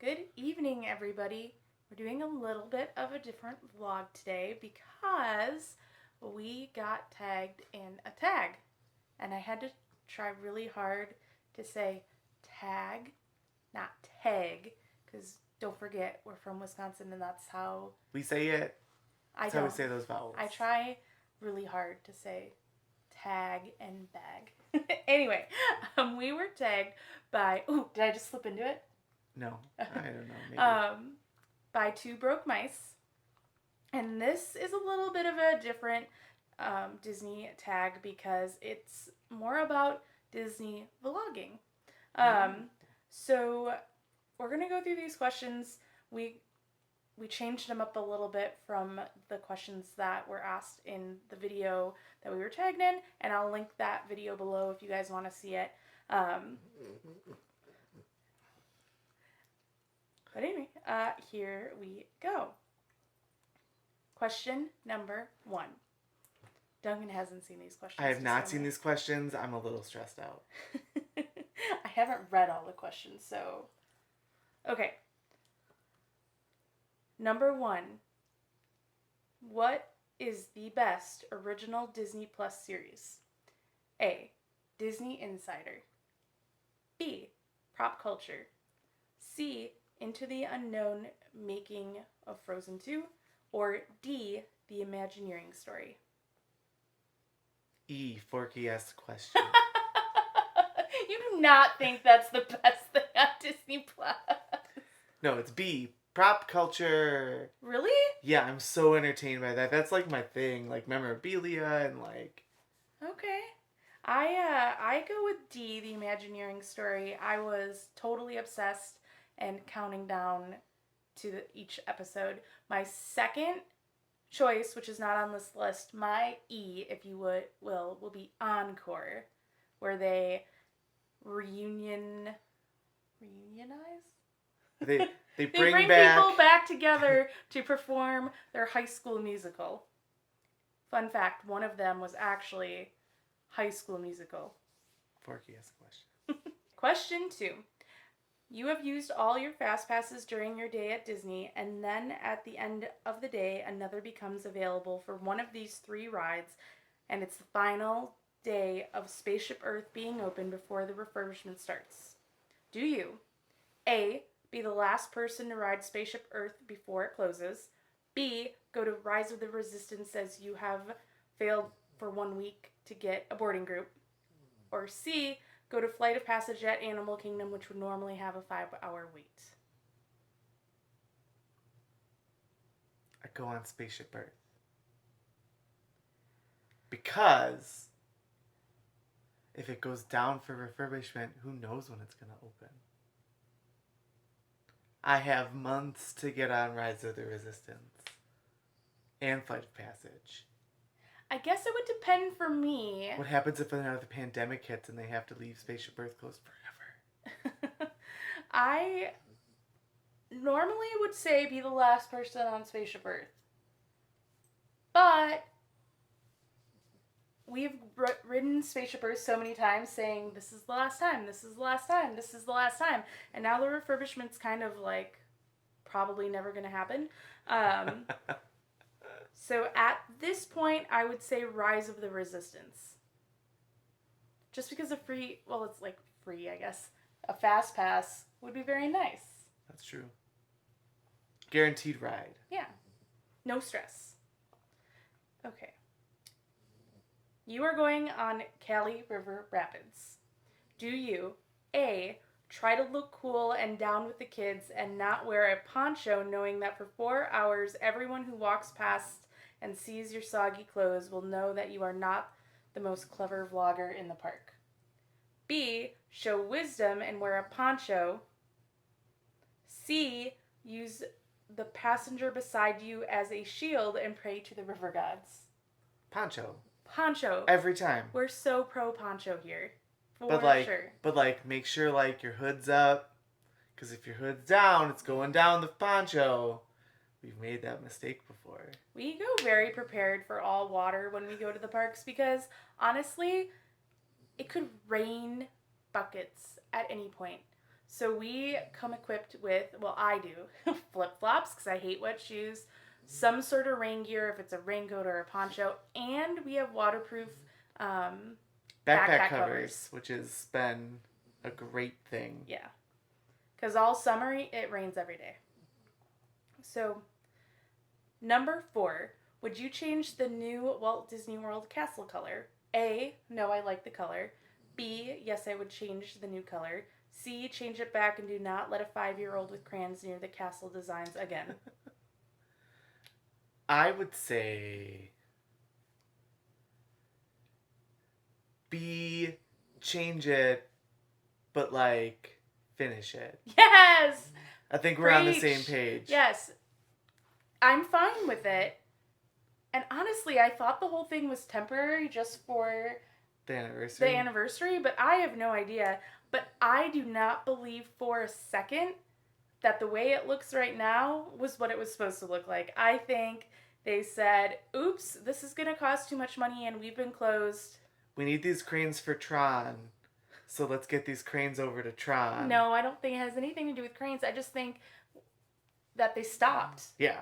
Good evening, everybody. We're doing a little bit of a different vlog today because we got tagged in a tag. And I had to try really hard to say tag, not tag, because don't forget, we're from Wisconsin and that's how we say it. That's how we say those vowels. I try really hard to say tag and bag. Anyway, we were tagged by, did I just slip into it? No, I don't know. Maybe. By Two Broke Mice. And this is a little bit of a different Disney tag because it's more about Disney vlogging. So we're going to go through these questions. We changed them up a little bit from the questions that were asked in the video that we were tagged in, and I'll link that video below if you guys want to see it. But anyway, here we go. Question number 1. Duncan hasn't seen these questions. I have not seen these questions. I'm a little stressed out. I haven't read all the questions, so... Okay. Number 1. What is the best original Disney Plus series? A. Disney Insider. B. Prop Culture. C. Into the Unknown Making of Frozen 2. Or D. The Imagineering Story. E. Forky-esque question. You do not think that's the best thing on Disney Plus. No, it's B. Prop culture. Really? Yeah, I'm so entertained by that. That's like my thing, like memorabilia and like. Okay. I go with D, the Imagineering Story. I was totally obsessed and counting down to each episode. My second choice, which is not on this list, my E, if you will be Encore, where they reunionize. They bring back people back together to perform their High School Musical. Fun fact, one of them was actually High School Musical. Forky-esque question. Question 2. You have used all your fast passes during your day at Disney, and then at the end of the day, another becomes available for one of these 3 rides, and it's the final day of Spaceship Earth being open before the refurbishment starts. Do you A. be the last person to ride Spaceship Earth before it closes? B. go to Rise of the Resistance as you have failed for 1 week to get a boarding group? Or C. go to Flight of Passage at Animal Kingdom, which would normally have a 5-hour wait? I go on Spaceship Earth. Because if it goes down for refurbishment, who knows when it's going to open? I have months to get on Rise of the Resistance and Flight of Passage. I guess it would depend for me. What happens if another pandemic hits and they have to leave Spaceship Earth closed forever? I normally would say be the last person on Spaceship Earth. But we've ridden Spaceship Earth so many times saying, this is the last time, this is the last time, this is the last time. And now the refurbishment's kind of like probably never going to happen. So at this point, I would say Rise of the Resistance. Just because a free, well, it's like free, I guess. A fast pass would be very nice. That's true. Guaranteed ride. Yeah. No stress. Okay. You are going on Kali River Rapids. Do you, A, try to look cool and down with the kids and not wear a poncho knowing that for 4 hours everyone who walks past and sees your soggy clothes will know that you are not the most clever vlogger in the park? B, show wisdom and wear a poncho. C, use the passenger beside you as a shield and pray to the river gods. Poncho. Poncho. Every time. We're so pro poncho here. For sure. But make sure your hood's up. Because if your hood's down, it's going down the poncho. We've made that mistake before. We go very prepared for all water when we go to the parks because, honestly, it could rain buckets at any point. So we come equipped with, well, I do, flip-flops because I hate wet shoes, some sort of rain gear if it's a raincoat or a poncho, and we have waterproof um, Backpack backpack covers, which has been a great thing. Yeah. Because all summer it rains every day. So, number 4, would you change the new Walt Disney World castle color? A, no, I like the color. B, yes, I would change the new color. C, change it back and do not let a 5-year-old with crayons near the castle designs again. I would say B, change it, but like finish it. Yes! I think we're on the Preach. same page. Yes. I'm fine with it. And honestly, I thought the whole thing was temporary just for The anniversary. the anniversary, but I have no idea. But I do not believe for a second that the way it looks right now was what it was supposed to look like. I think they said, oops, this is going to cost too much money and we've been closed. We need these cranes for Tron. So let's get these cranes over to Tron. No, I don't think it has anything to do with cranes. I just think that they stopped. Yeah.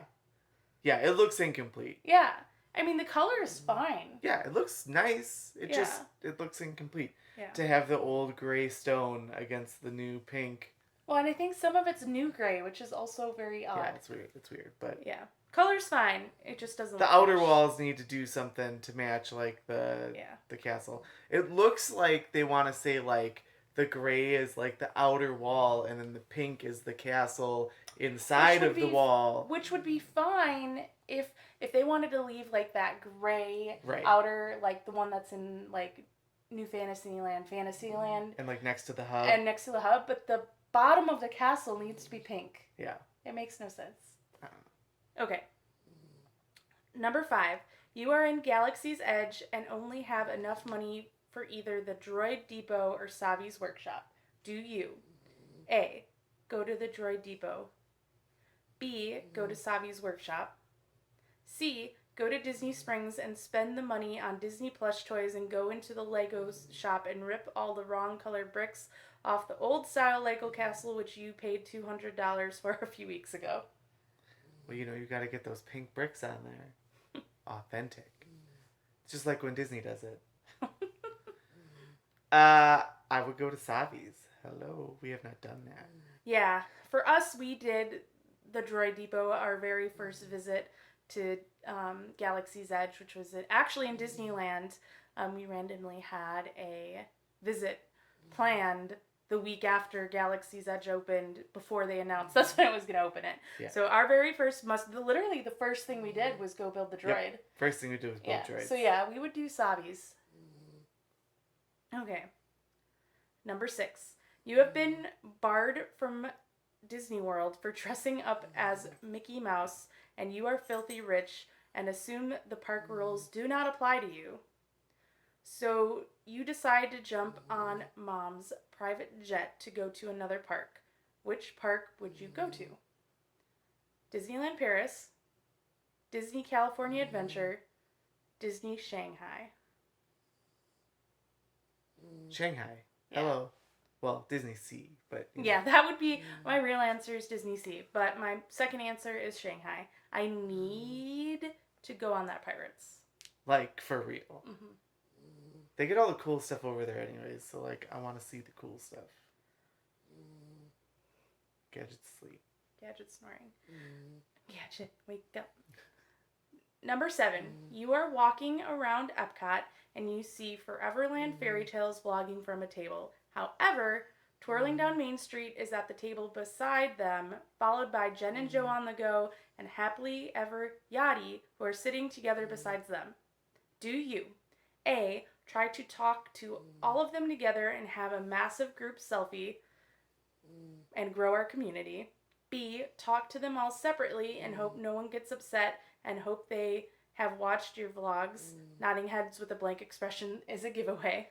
Yeah, it looks incomplete. Yeah. I mean, the color is fine. Yeah, it looks nice. Yeah. It looks incomplete. Yeah. To have the old gray stone against the new pink. Well, and I think some of it's new gray, which is also very odd. Yeah, it's weird. It's weird, but Yeah. Color's fine. It just doesn't the look outer finished. walls need to do something to match like the Yeah. castle. It looks like they want to say like the gray is like the outer wall and then the pink is the castle inside would of the be- wall. Which would be fine if they wanted to leave like that gray Right. outer, like the one that's in like New Fantasyland, And like next to the hub. and next to the hub, but the bottom of the castle needs to be pink. Yeah. It makes no sense. Uh-uh. Okay. Number 5. You are in Galaxy's Edge and only have enough money for either the Droid Depot or Savi's workshop. Do you A. Go to the Droid Depot, B. Go to Savi's workshop, C. Go to Disney Springs and spend the money on Disney plush toys and go into the Lego shop and rip all the wrong colored bricks off the old style Lego castle which you paid $200 for a few weeks ago? Well, you know, you got to get those pink bricks on there. Authentic. It's just like when Disney does it. I would go to Savi's. Hello, we have not done that. Yeah, for us, we did the Droid Depot, our very first visit to Galaxy's Edge, which was actually in Disneyland. We randomly had a visit planned the week after Galaxy's Edge opened, before they announced that's when it was going to open it. Yeah. So our very first literally the first thing we did was go build the droid. Yep. First thing we do is build droids. So yeah, we would do Savi's. Okay. Number 6. You have been barred from Disney World for dressing up as Mickey Mouse, and you are filthy rich and assume the park rules do not apply to you. So you decide to jump on Mom's private jet to go to another park. Which park would you go to? Disneyland Paris, Disney California Adventure, Disney Shanghai. Shanghai. Yeah. Hello. Well, Disney Sea, but you know. Yeah, that would be my real answer is Disney Sea, but my second answer is Shanghai. I need to go on that Pirates. Like for real. Mm-hmm. They get all the cool stuff over there anyways, so like I want to see the cool stuff. Gadget sleep. Gadget snoring. Gadget, wake up. Number 7. You are walking around Epcot and you see Foreverland Fairy Tales vlogging from a table. However, Twirling Down Main Street is at the table beside them, followed by Jen and Joe on the go and Happily Ever Yachty, who are sitting together besides them. Do you A. Try to talk to all of them together and have a massive group selfie and grow our community? B. Talk to them all separately and hope no one gets upset and hope they have watched your vlogs? Nodding heads with a blank expression is a giveaway.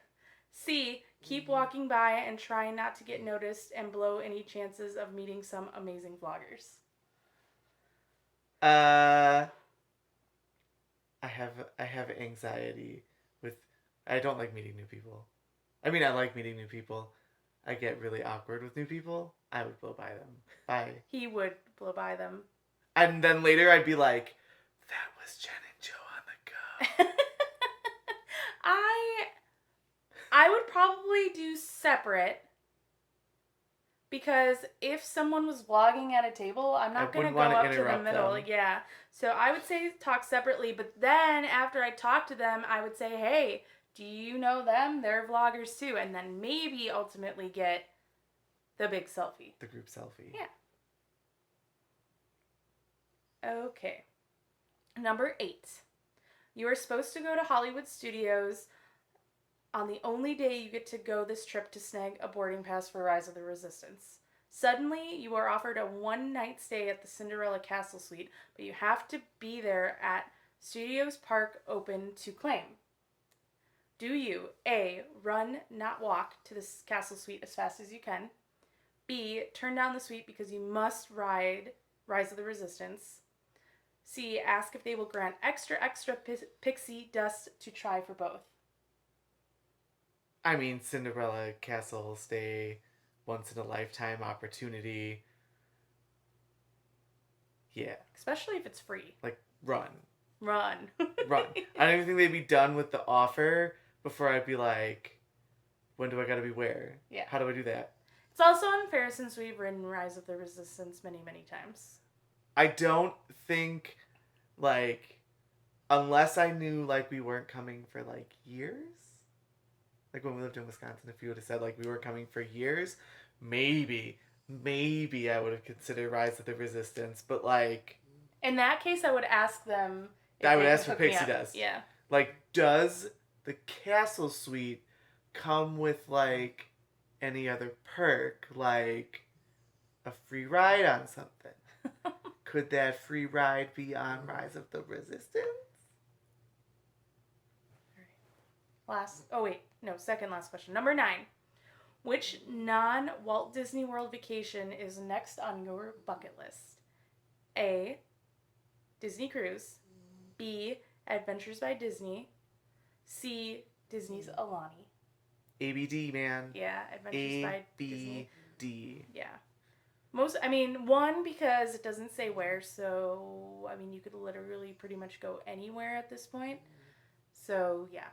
C. Keep walking by and try not to get noticed and blow any chances of meeting some amazing vloggers. I have anxiety with. I don't like meeting new people. I mean, I like meeting new people. I get really awkward with new people, I would blow by them. Bye. He would blow by them. And then later I'd be like, that was Jen and Joe on the go. I would probably do separate. Because if someone was vlogging at a table, I'm not going to go up to the middle. Them. Yeah. So I would say talk separately. But then after I talk to them, I would say, hey, do you know them? They're vloggers too. And then maybe ultimately get the big selfie. The group selfie. Yeah. Okay. Number 8. You are supposed to go to Hollywood Studios on the only day you get to go this trip to snag a boarding pass for Rise of the Resistance. Suddenly, you are offered a one-night stay at the Cinderella Castle Suite, but you have to be there at Studios Park Open to claim. Do you, A, run, not walk, to the Castle Suite as fast as you can? B, turn down the suite because you must ride Rise of the Resistance? C, ask if they will grant extra pixie dust to try for both? I mean, Cinderella Castle stay, once in a lifetime opportunity. Yeah. Especially if it's free. Like, run. Run. Run. I don't even think they'd be done with the offer before I'd be like, when do I gotta be where? Yeah. How do I do that? It's also unfair since we've ridden Rise of the Resistance many, many times. I don't think, like, unless I knew, like, we weren't coming for, like, years? Like, when we lived in Wisconsin, if you would have said, like, we were coming for years, maybe I would have considered Rise of the Resistance, but, like... In that case, I would ask them if I would they ask could for hook me pixie up. dust. Yeah. Like, does the Castle Suite come with, like, any other perk? Like, a free ride on something? Could that free ride be on Rise of the Resistance? Second last question. Number 9. Which non-Walt Disney World vacation is next on your bucket list? A, Disney Cruise. B, Adventures by Disney. C, Disney's Alani. ABD, man. Yeah, Adventures by Disney. ABD. Yeah. One, because it doesn't say where, so, you could literally pretty much go anywhere at this point. So, yeah.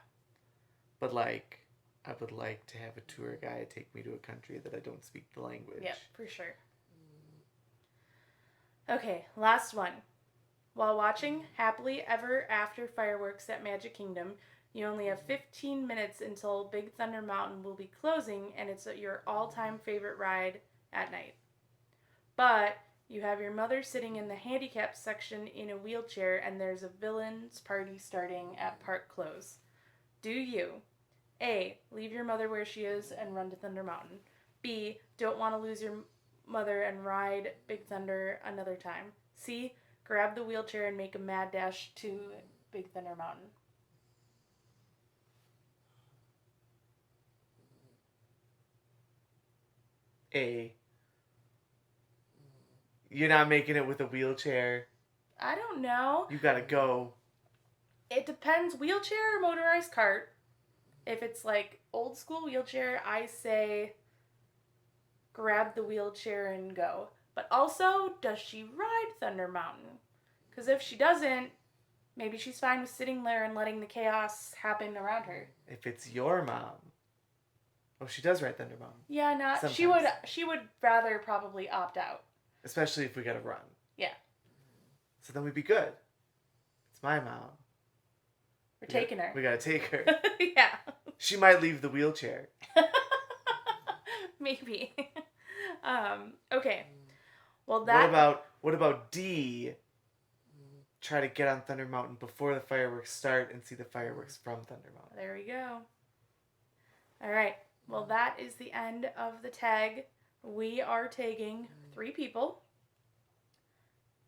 But, like, I would like to have a tour guide take me to a country that I don't speak the language. Yep, for sure. Okay, last one. While watching Happily Ever After fireworks at Magic Kingdom, you only have 15 minutes until Big Thunder Mountain will be closing, and it's your all-time favorite ride at night. But you have your mother sitting in the handicap section in a wheelchair, and there's a villain's party starting at park close. Do you, A, leave your mother where she is and run to Thunder Mountain? B, don't want to lose your mother and ride Big Thunder another time? C, grab the wheelchair and make a mad dash to Big Thunder Mountain? A. You're not making it with a wheelchair. I don't know. You gotta go. It depends. Wheelchair or motorized cart. If it's like old school wheelchair, I say grab the wheelchair and go. But also, does she ride Thunder Mountain? Because if she doesn't, maybe she's fine with sitting there and letting the chaos happen around her. If it's your mom. Oh, she does ride Thunder Mountain. Yeah, Sometimes. She would rather probably opt out. Especially if we gotta run. Yeah. So then we'd be good. It's my mom. We're taking her. We gotta take her. Yeah. She might leave the wheelchair. Maybe. Okay. Well, What about D? Try to get on Thunder Mountain before the fireworks start and see the fireworks from Thunder Mountain. There we go. All right. Well, that is the end of the tag. We are tagging 3 people.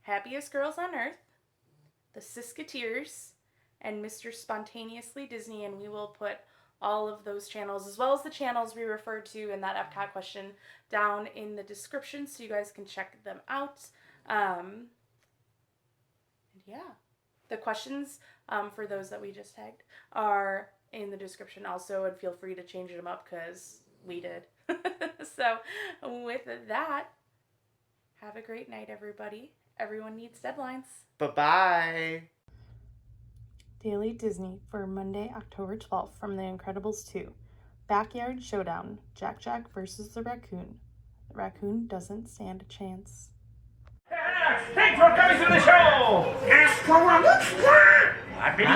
Happiest Girls on Earth, the Siskateers, and Mr. Spontaneously Disney, and we will put all of those channels, as well as the channels we referred to in that Epcot question, down in the description so you guys can check them out. And yeah, the questions for those that we just tagged are in the description also, and feel free to change them up because we did. So, with that, have a great night, everybody. Everyone needs deadlines. Bye-bye. Daily Disney for Monday, October 12th from The Incredibles 2. Backyard Showdown. Jack Jack versus the raccoon. The raccoon doesn't stand a chance. Thanks for coming to the show! I've been